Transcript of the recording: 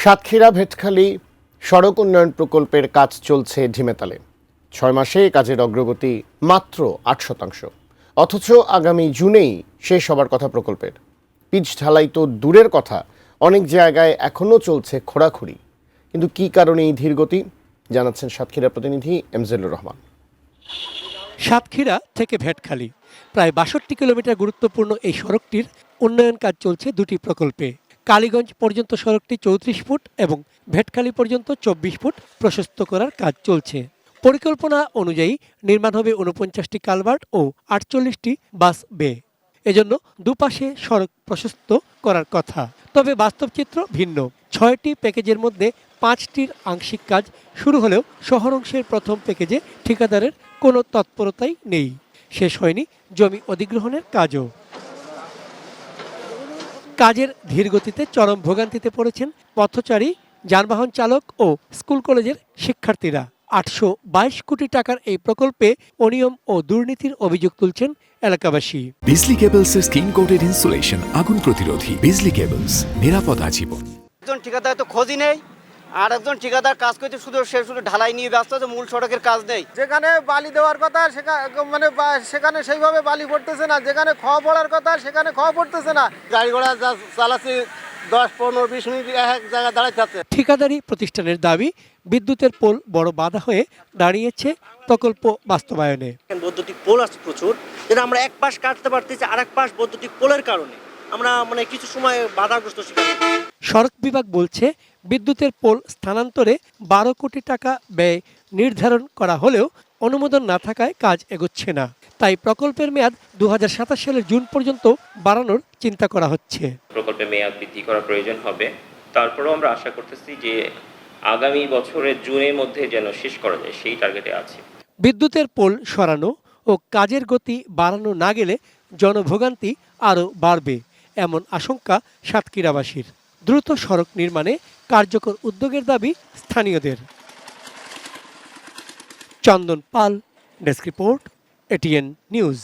সাতক্ষীরা ভেটখালি সড়ক উন্নয়ন প্রকল্পের কাজ চলছে ঢিমেতালে। 6 মাসে কাজের অগ্রগতি মাত্র 8%, অথচ আগামী জুনেই শেষ হবার কথা প্রকল্পের। পিচ ঢালাই তো দূরের কথা, অনেক জায়গায় এখনও চলছে খোঁড়াখুড়ি। কিন্তু কী কারণে এই ধীরগতি জানাচ্ছেন সাতক্ষীরা প্রতিনিধি এমজেলুর রহমান। সাতক্ষীরা থেকে ভেটখালি প্রায় 62 কিলোমিটার গুরুত্বপূর্ণ এই সড়কটির উন্নয়ন কাজ চলছে দুটি প্রকল্পে। কালীগঞ্জ পর্যন্ত সড়কটি 34 ফুট এবং ভেটখালি পর্যন্ত 24 ফুট প্রশস্ত করার কাজ চলছে। পরিকল্পনা অনুযায়ী নির্মাণ হবে 49টি কালভার্ট ও 48টি বাস বে। এজন্য দুপাশে সড়ক প্রশস্ত করার কথা। তবে বাস্তব চিত্র ভিন্ন। 6টি প্যাকেজের মধ্যে 5টির আংশিক কাজ শুরু হলেও শহর অংশের প্রথম প্যাকেজে ঠিকাদারের কোনো তৎপরতাই নেই। শেষ হয়নি জমি অধিগ্রহণের কাজও। কাজের ধীরগতিতে চরম ভোগান্তিতে পড়েছেন পথচারী, যানবাহন চালক ও স্কুল কলেজের শিক্ষার্থীরা। 822 কোটি টাকার এই প্রকল্পে অনিয়ম ও দুর্নীতির অভিযোগ তুলছেন এলাকাবাসী। বিজলি কেবলসের স্কিন কোটেড ইনসুলেশন আগুন প্রতিরোধী। বিজলি কেবলস, নিরাপদ আজীবন। একজন ঠিকাদার তো খোঁজই নেই, আর একজন ঠিকাদার কাজ করতে শুধু ঢালাই নিয়ে ব্যস্ত আছে, মূল সড়কের কাজ নেই। যেখানে বালি দেওয়ার কথা সেখানে সেইভাবে বালি পড়তেছে না, যেখানে খাওয়া পড়ার কথা সেখানে খাওয়া পড়তেছে না। গাড়ি ঘোড়া চালাচ্ছি 10-15-20 মিনিট এক জায়গায় দাঁড়াতে আছে। ঠিকাদারি প্রতিষ্ঠানের দাবি, বিদ্যুতের পোল বড় বাধা হয়ে দাঁড়িয়েছে প্রকল্প বাস্তবায়নে। বৈদ্যুতিক পোল আছে প্রচুর, যেটা আমরা এক পাশ কাটতে পারতেছি, আর এক পাশ বৈদ্যুতিক পোলের কারণে আমরা কিছু সময় বাধাগ্রস্ত শিকার। সড়ক বিভাগ বলছে বিদ্যুতের পোল স্থানান্তরে 12 কোটি টাকা ব্যয় নির্ধারণ করা হলেও অনুমোদন না থাকায় কাজ এগোচ্ছে না। তাই প্রকল্পের মেয়াদ 2027 সালের জুন পর্যন্ত বাড়ানোর চিন্তা করা হচ্ছে। প্রকল্পের মেয়াদ বৃদ্ধি করার প্রয়োজন হবে। তারপরেও আমরা আশা করতেছি যে আগামী বছরের জুনের মধ্যে যেন শেষ করা যায়, সেই টার্গেটে আছে। বিদ্যুতের পোল সরানো ও কাজের গতি বাড়ানো না গেলে জনভোগান্তি আরও বাড়বে, এমন আশঙ্কা সাতক্ষীরাবাসীর। দ্রুত সড়ক নির্মাণে কার্যকর উদ্যোগের দাবি স্থানীয়দের। চন্দন পাল, ডেস্ক রিপোর্ট, এটিএন নিউজ।